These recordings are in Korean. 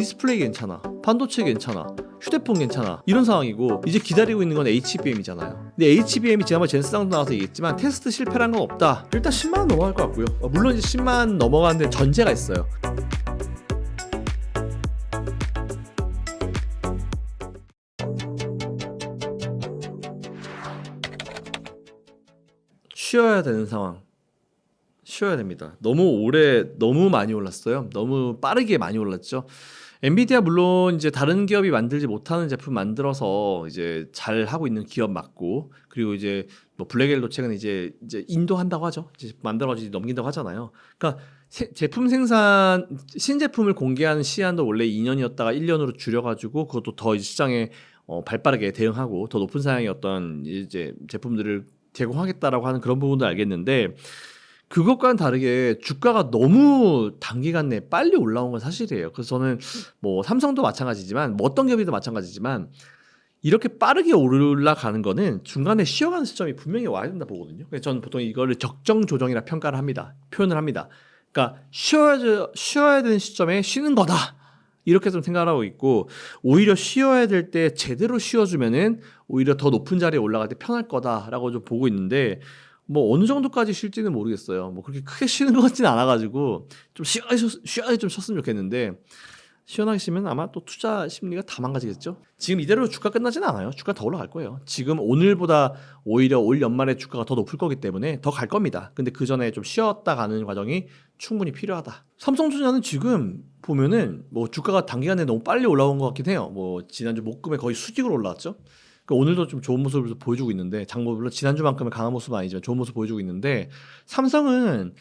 디스플레이 괜찮아, 반도체 괜찮아, 휴대폰 괜찮아, 이런 상황이고 이제 기다리고 있는 건 HBM이잖아요. 근데 HBM이 지난번에 젠스상도 나와서 얘기했지만 테스트 실패란 건 없다. 일단 10만원 넘어갈 것 같고요. 물론 이제 10만원 넘어가는데 전제가 있어요. 쉬어야 되는 상황, 쉬어야 됩니다. 너무 많이 올랐어요. 너무 빠르게 많이 올랐죠. 엔비디아 물론 이제 다른 기업이 만들지 못하는 제품 만들어서 이제 잘 하고 있는 기업 맞고, 그리고 이제 뭐 블랙엘도 최근에 이제 인도한다고 하죠. 이제 만들어지 넘긴다고 하잖아요. 그러니까 제품 생산 신제품을 공개하는 시한도 원래 2년이었다가 1년으로 줄여가지고 그것도 더 이제 시장에 발빠르게 대응하고 더 높은 사양의 어떤 이제 제품들을 제공하겠다라고 하는 그런 부분도 알겠는데, 그것과는 다르게 주가가 너무 단기간 내에 빨리 올라온 건 사실이에요. 그래서 저는 뭐 삼성도 마찬가지지만 뭐 어떤 기업이도 마찬가지지만 이렇게 빠르게 올라가는 거는 중간에 쉬어가는 시점이 분명히 와야 된다 보거든요. 그래서 저는 보통 이거를 적정 조정이라 표현을 합니다. 그러니까 쉬어야 되는 시점에 쉬는 거다, 이렇게 좀 생각을 하고 있고, 오히려 쉬어야 될 때 제대로 쉬어주면은 오히려 더 높은 자리에 올라갈 때 편할 거다라고 좀 보고 있는데, 뭐 어느 정도까지 쉴지는 모르겠어요. 뭐 그렇게 크게 쉬는 것 같지는 않아가지고 좀 시원하게 좀 쉬었으면 좋겠는데, 시원하게 쉬면 아마 또 투자 심리가 다 망가지겠죠. 지금 이대로 주가 끝나지는 않아요. 주가 더 올라갈 거예요. 지금 오늘보다 오히려 올 연말에 주가가 더 높을 거기 때문에 더 갈 겁니다. 근데 그 전에 좀 쉬었다 가는 과정이 충분히 필요하다. 삼성전자는 지금 보면은 뭐 주가가 단기간에 너무 빨리 올라온 것 같긴 해요. 뭐 지난주 목금에 거의 수직으로 올라왔죠. 오늘도 좀 좋은 모습을 보여주고 있는데, 물론 지난주만큼은 강한 모습은 아니지만 좋은 모습 보여주고 있는데, 삼성은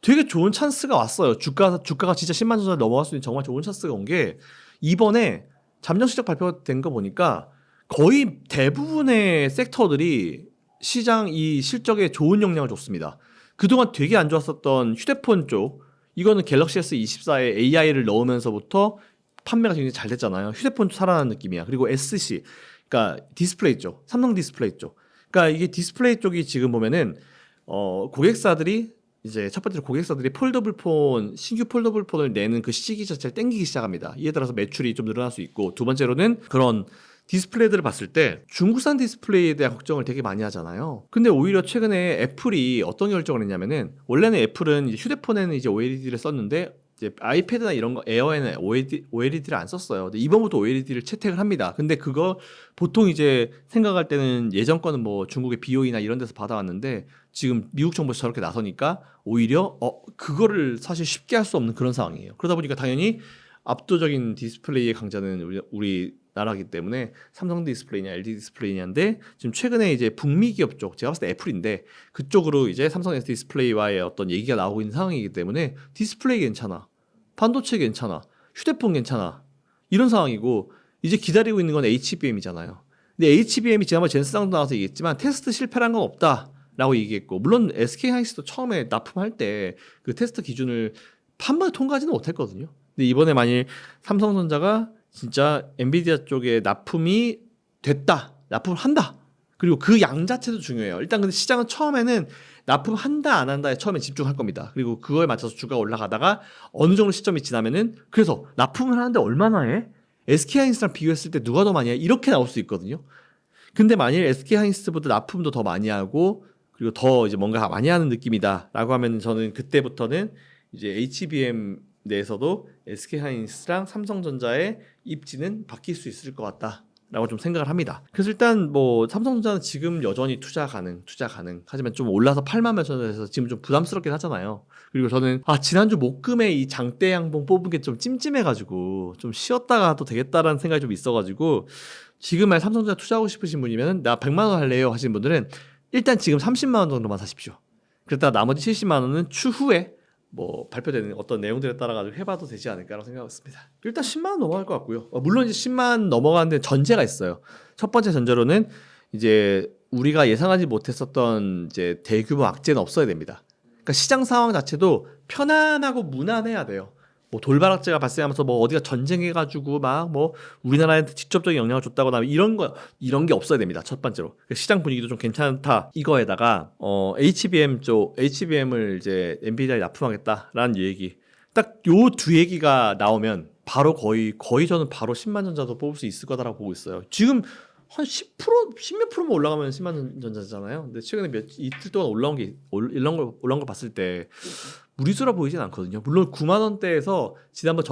되게 좋은 찬스가 왔어요. 주가가 진짜 10만 원 넘어갈 수 있는 정말 좋은 찬스가 온 게, 이번에 잠정 실적 발표된 거 보니까 거의 대부분의 섹터들이 시장 이 실적에 좋은 영향을 줬습니다. 그동안 되게 안 좋았었던 휴대폰 쪽, 이거는 갤럭시 S24에 AI를 넣으면서부터 판매가 굉장히 잘 됐잖아요. 휴대폰 살아나는 느낌이야. 그리고 SC, 그러니까 디스플레이 쪽, 삼성 디스플레이 쪽. 그러니까 이게 디스플레이 쪽이 지금 보면은 고객사들이 이제 첫 번째로 고객사들이 신규 폴더블 폰을 내는 그 시기 자체를 땡기기 시작합니다. 이에 따라서 매출이 좀 늘어날 수 있고, 두 번째로는 그런 디스플레이들을 봤을 때 중국산 디스플레이에 대한 걱정을 되게 많이 하잖아요. 근데 오히려 최근에 애플이 어떤 결정을 했냐면은, 원래는 애플은 이제 휴대폰에는 이제 OLED를 썼는데 이제 아이패드나 이런 거 에어에는 OLED를 안 썼어요. 근데 이번부터 OLED를 채택을 합니다. 근데 그거 보통 이제 생각할 때는 예전 거는 뭐 중국의 BOE나 이런 데서 받아왔는데, 지금 미국 정부에서 저렇게 나서니까 오히려 그거를 사실 쉽게 할 수 없는 그런 상황이에요. 그러다 보니까 당연히 압도적인 디스플레이의 강자는 우리 나라기 때문에 삼성 디스플레이냐 LG 디스플레이냐인데, 지금 최근에 이제 북미 기업 쪽, 제가 봤을 때 애플인데 그쪽으로 이제 삼성 디스플레이와의 어떤 얘기가 나오고 있는 상황이기 때문에 디스플레이 괜찮아, 반도체 괜찮아, 휴대폰 괜찮아, 이런 상황이고 이제 기다리고 있는 건 HBM이잖아요. 근데 HBM이 지난번에 젠스상도 나와서 얘기했지만 테스트 실패란 건 없다 라고 얘기했고, 물론 SK하이닉스도 처음에 납품할 때 그 테스트 기준을 한 번에 통과하지는 못했거든요. 근데 이번에 만일 삼성전자가 진짜 엔비디아 쪽에 납품이 됐다, 납품을 한다, 그리고 그 양 자체도 중요해요. 일단 근데 시장은 처음에는 납품한다 안 한다에 처음에 집중할 겁니다. 그리고 그거에 맞춰서 주가가 올라가다가 어느 정도 시점이 지나면은, 그래서 납품을 하는데 얼마나 해? SK하이닉스랑 비교했을 때 누가 더 많이 해? 이렇게 나올 수 있거든요. 근데 만일 SK하이닉스보다 납품도 더 많이 하고 그리고 더 이제 뭔가 많이 하는 느낌이다라고 하면, 저는 그때부터는 이제 HBM 내에서도 SK하이닉스랑 삼성전자의 입지는 바뀔 수 있을 것 같다라고 좀 생각을 합니다. 그래서 일단 뭐 삼성전자는 지금 여전히 투자 가능. 하지만 좀 올라서 8만 몇 천원에서 지금 좀 부담스럽긴 하잖아요. 그리고 저는 지난주 목금에 이 장대 양봉 뽑은 게 좀 찜찜해가지고 좀 쉬었다가 도 되겠다라는 생각이 좀 있어가지고, 지금 만약 삼성전자 투자하고 싶으신 분이면 나 100만 원 할래요 하시는 분들은 일단 지금 30만 원 정도만 사십시오. 그랬다가 나머지 70만 원은 추후에 뭐 발표되는 어떤 내용들에 따라 가지고 해봐도 되지 않을까라고 생각하고 있습니다. 일단 10만 원 넘어갈 것 같고요. 물론 이제 10만 원 넘어가는데 전제가 있어요. 첫 번째 전제로는 이제 우리가 예상하지 못했었던 이제 대규모 악재는 없어야 됩니다. 그러니까 시장 상황 자체도 편안하고 무난해야 돼요. 뭐 돌발 악재가 발생하면서 뭐 어디가 전쟁해가지고 막 뭐 우리나라한테 직접적인 영향을 줬다거나 이런 게 없어야 됩니다. 첫 번째로 시장 분위기도 좀 괜찮다. 이거에다가 HBM을 이제 엔비디아에 납품하겠다라는 얘기, 딱 요 두 얘기가 나오면 바로 거의 저는 바로 10만 전자도 뽑을 수 있을 거다라고 보고 있어요. 지금 한 10%, 10몇 프로만 올라가면 10만 전자잖아요. 근데 최근에 이틀 동안 올라온 걸 봤을 때 무리수라 보이진 않거든요. 물론 9만 원대에서 지난번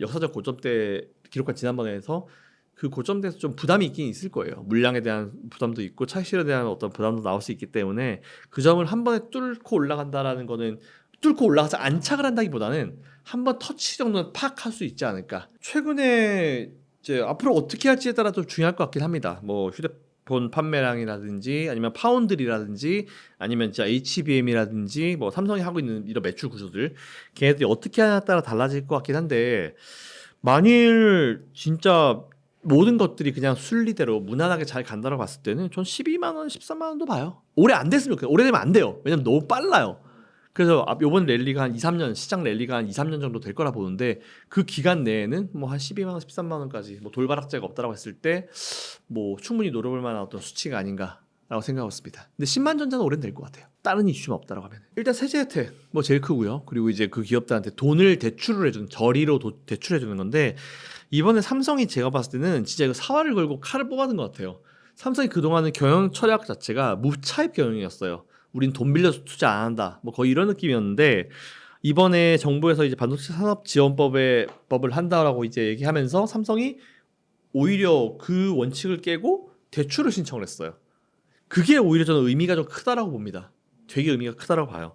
역사적 고점대 기록한 지난번에서 그 고점대에서 좀 부담이 있긴 있을 거예요. 물량에 대한 부담도 있고 차익실에 대한 어떤 부담도 나올 수 있기 때문에 그 점을 한 번에 뚫고 올라간다라는 거는 뚫고 올라가서 안착을 한다기보다는 한 번 터치 정도는 팍 할 수 있지 않을까. 최근에 이제 앞으로 어떻게 할지에 따라 좀 중요할 것 같긴 합니다. 뭐 휴대폰 판매량이라든지 아니면 파운드리라든지 아니면 진짜 HBM이라든지 뭐 삼성이 하고 있는 이런 매출 구조들 걔네들이 어떻게 하냐에 따라 달라질 것 같긴 한데 만일 진짜 모든 것들이 그냥 순리대로 무난하게 잘 간다고 봤을 때는 전 12만 원, 13만 원도 봐요. 오래 안 됐으면 좋겠어요. 오래되면 안 돼요. 왜냐면 너무 빨라요. 그래서 요번 랠리가 한 2, 3년 시장 랠리가 한 2, 3년 정도 될 거라 보는데 그 기간 내에는 뭐 한 12만 원, 13만 원까지 뭐 돌바락제가 없다라고 했을 때 뭐 충분히 노려볼 만한 어떤 수치가 아닌가라고 생각하고 있습니다. 근데 10만 전자는 오래는 될 것 같아요. 다른 이슈만 없다라고 하면 일단 세제 혜택 뭐 제일 크고요. 그리고 이제 그 기업들한테 돈을 대출을 해주는 저리로 대출해 주는 건데 이번에 삼성이 제가 봤을 때는 진짜 이거 사활을 걸고 칼을 뽑아든 것 같아요. 삼성이 그동안은 경영 철학 자체가 무차입 경영이었어요. 우린 돈 빌려서 투자 안 한다. 뭐 거의 이런 느낌이었는데 이번에 정부에서 이제 반도체 산업 지원법을 한다라고 이제 얘기하면서 삼성이 오히려 그 원칙을 깨고 대출을 신청을 했어요. 그게 오히려 저는 의미가 좀 크다라고 봅니다. 되게 의미가 크다라고 봐요.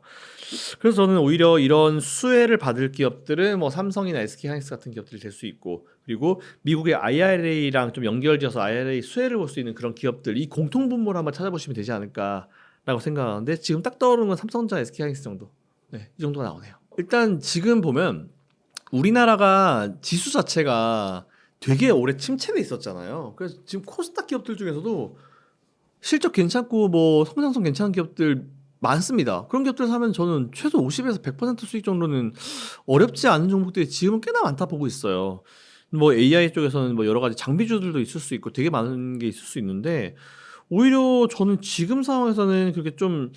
그래서 저는 오히려 이런 수혜를 받을 기업들은 뭐 삼성이나 SK하이닉스 같은 기업들이 될 수 있고 그리고 미국의 IRA랑 좀 연결지어서 IRA 수혜를 볼 수 있는 그런 기업들 이 공통 분모를 한번 찾아보시면 되지 않을까라고 생각하는데 지금 딱 떠오르는 건 삼성전자, SK하이닉스 정도. 네, 이 정도가 나오네요. 일단 지금 보면 우리나라가 지수 자체가 되게 오래 침체돼 있었잖아요. 그래서 지금 코스닥 기업들 중에서도 실적 괜찮고 뭐 성장성 괜찮은 기업들 많습니다. 그런 기업들 사면 저는 최소 50에서 100% 수익 정도는 어렵지 않은 종목들이 지금은 꽤나 많다 보고 있어요. 뭐 AI 쪽에서는 뭐 여러 가지 장비주들도 있을 수 있고 되게 많은 게 있을 수 있는데 오히려 저는 지금 상황에서는 그렇게 좀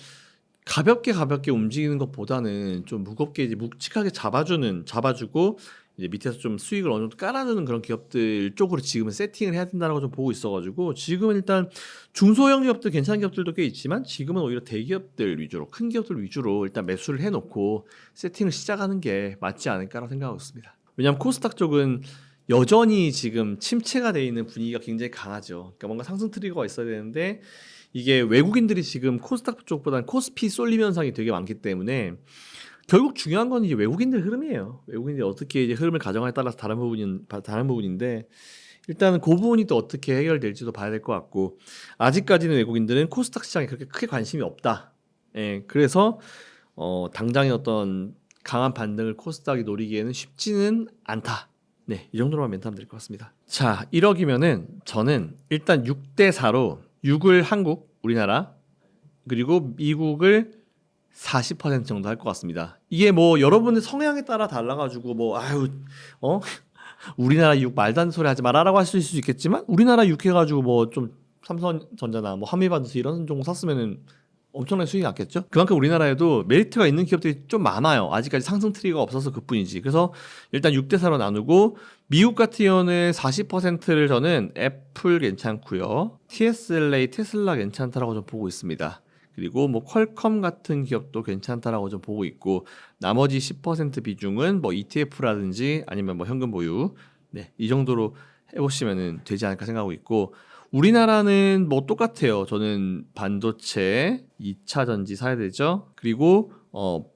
가볍게 움직이는 것보다는 좀 무겁게 이제 묵직하게 잡아주고 이제 밑에서 좀 수익을 어느 정도 깔아주는 그런 기업들 쪽으로 지금은 세팅을 해야 된다는 걸 좀 보고 있어가지고 지금은 일단 중소형 기업들 괜찮은 기업들도 꽤 있지만 지금은 오히려 대기업들 위주로 큰 기업들 위주로 일단 매수를 해놓고 세팅을 시작하는 게 맞지 않을까라고 생각하고 있습니다. 왜냐하면 코스닥 쪽은 여전히 지금 침체가 돼 있는 분위기가 굉장히 강하죠. 그러니까 뭔가 상승 트리거가 있어야 되는데 이게 외국인들이 지금 코스닥 쪽보다는 코스피 쏠림 현상이 되게 많기 때문에 결국 중요한 건 이제 외국인들 흐름이에요. 외국인들이 어떻게 이제 흐름을 가져가냐에 따라서 다른 부분인데 일단은 그 부분이 또 어떻게 해결될지도 봐야 될 것 같고 아직까지는 외국인들은 코스닥 시장에 그렇게 크게 관심이 없다. 예, 그래서 당장의 어떤 강한 반등을 코스닥이 노리기에는 쉽지는 않다. 네, 이 정도로만 멘트하면 될 것 같습니다. 자, 1억이면은 저는 일단 6대 4로 6을 한국, 우리나라 그리고 미국을 40% 정도 할 것 같습니다. 이게 뭐 여러분의 성향에 따라 달라가지고 뭐 우리나라 6 말도 안 되는 소리 하지 마라라고 하실 수 있겠지만 우리나라 6 해가지고 뭐 좀 삼성전자나 뭐 한미반도체 이런 종목 샀으면은 엄청난 수익이 났겠죠. 그만큼 우리나라에도 메리트가 있는 기업들이 좀 많아요. 아직까지 상승 트리거가 없어서 그뿐이지. 그래서 일단 6대 4로 나누고 미국 같은 경우는 40%를 저는 애플 괜찮고요. TSLA 테슬라 괜찮다라고 좀 보고 있습니다. 그리고 뭐 퀄컴 같은 기업도 괜찮다라고 좀 보고 있고 나머지 10% 비중은 뭐 ETF라든지 아니면 뭐 현금 보유 네, 이 정도로 해보시면 되지 않을까 생각하고 있고 우리나라는 뭐 똑같아요. 저는 반도체, 2차 전지 사야 되죠. 그리고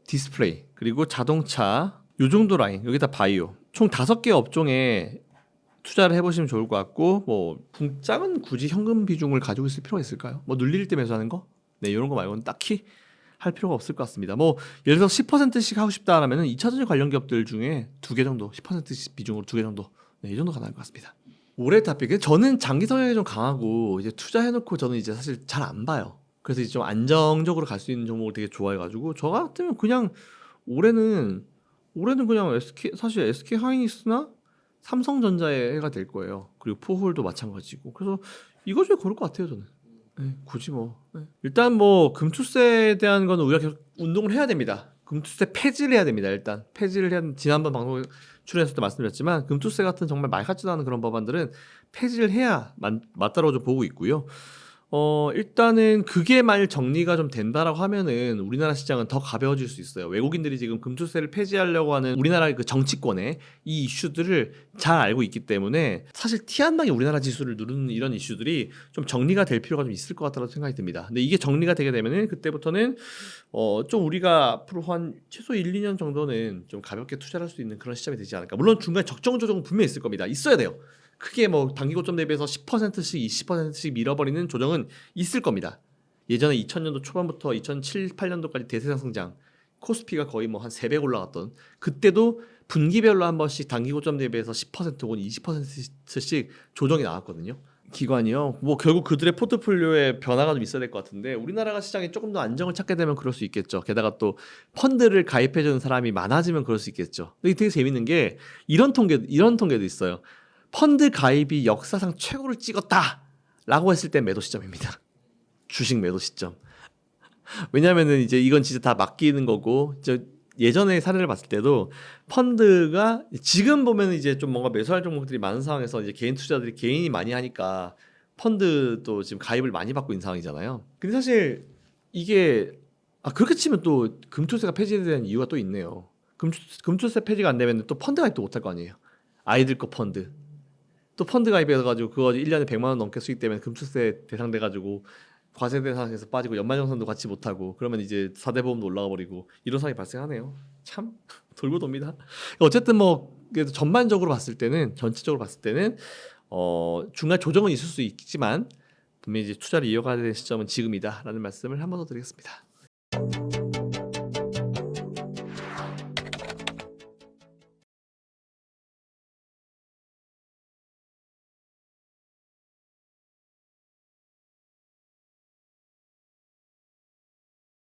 디스플레이, 그리고 자동차 요 정도 라인 여기다 바이오 총 5개 업종에 투자를 해보시면 좋을 것 같고 뭐 분장은 굳이 현금 비중을 가지고 있을 필요가 있을까요? 뭐 눌릴 때 매수하는 거? 네, 이런 거 말고는 딱히 할 필요가 없을 것 같습니다. 뭐 예를 들어서 10%씩 하고 싶다 하면은 2차 전지 관련 기업들 중에 2개 정도 10%씩 비중으로 2개 정도 네, 이 정도 가능할 것 같습니다. 올해 타픽은 저는 장기 성향이 좀 강하고 이제 투자해놓고 저는 이제 사실 잘 안 봐요. 그래서 이제 좀 안정적으로 갈 수 있는 종목을 되게 좋아해가지고 저 같으면 그냥 올해는 그냥 사실 SK 하이닉스나 삼성전자의 해가 될 거예요. 그리고 포홀도 마찬가지고 그래서 이거 중에 고를 것 같아요 저는. 네, 굳이 뭐 일단 뭐 금투세에 대한 건 우리가 계속 운동을 해야 됩니다. 금투세 폐지를 해야 됩니다. 일단 폐지를 해야 지난번 방송 출연했을 때 말씀드렸지만 금투세 같은 정말 말 같지도 않은 그런 법안들은 폐지를 해야 맞다고 좀 보고 있고요. 일단은 그게 만일 정리가 좀 된다라고 하면은 우리나라 시장은 더 가벼워질 수 있어요. 외국인들이 지금 금투세를 폐지하려고 하는 우리나라의 그 정치권의 이 이슈들을 잘 알고 있기 때문에 사실 티 안 나게 우리나라 지수를 누르는 이런 이슈들이 좀 정리가 될 필요가 좀 있을 것 같다고 생각이 듭니다. 근데 이게 정리가 되게 되면은 그때부터는 좀 우리가 앞으로 한 최소 1, 2년 정도는 좀 가볍게 투자를 할 수 있는 그런 시점이 되지 않을까. 물론 중간에 적정 조정은 분명히 있을 겁니다. 있어야 돼요. 크게 뭐 단기 고점 대비해서 10%씩 20%씩 밀어버리는 조정은 있을 겁니다. 예전에 2000년도 초반부터 2007, 8년도까지 대세상 성장 코스피가 거의 뭐 한 3배 올라갔던 그때도 분기별로 한 번씩 단기 고점 대비해서 10% 혹은 20%씩 조정이 나왔거든요. 기관이요. 뭐 결국 그들의 포트폴리오에 변화가 좀 있어야 될 것 같은데 우리나라가 시장에 조금 더 안정을 찾게 되면 그럴 수 있겠죠. 게다가 또 펀드를 가입해주는 사람이 많아지면 그럴 수 있겠죠. 근데 되게 재밌는 게 이런 통계도 있어요. 펀드 가입이 역사상 최고를 찍었다라고 했을 때 매도 시점입니다. 주식 매도 시점. 왜냐하면은 이제 이건 진짜 다 맡기는 거고, 예전의 사례를 봤을 때도 펀드가 지금 보면 이제 좀 뭔가 매수할 종목들이 많은 상황에서 이제 개인 투자들이 개인이 많이 하니까 펀드도 지금 가입을 많이 받고 있는 상황이잖아요. 근데 사실 이게 그렇게 치면 또 금투세가 폐지에 대한 이유가 또 있네요. 금투세 폐지가 안 되면 또 펀드 가입도 못할 거 아니에요. 아이들 거 펀드. 또 펀드 가입해가지고 그거 1년에 100만 원 넘게 수익되면 금투세 대상돼가지고 과세 대상에서 빠지고 연말정산도 같이 못하고 그러면 이제 4대 보험도 올라가 버리고 이런 상황이 발생하네요. 참 돌고 돕니다. 어쨌든 뭐 그래도 전반적으로 봤을 때는 전체적으로 봤을 때는 중간 조정은 있을 수 있지만 분명히 이제 투자를 이어가야 되는 시점은 지금이다라는 말씀을 한 번 더 드리겠습니다.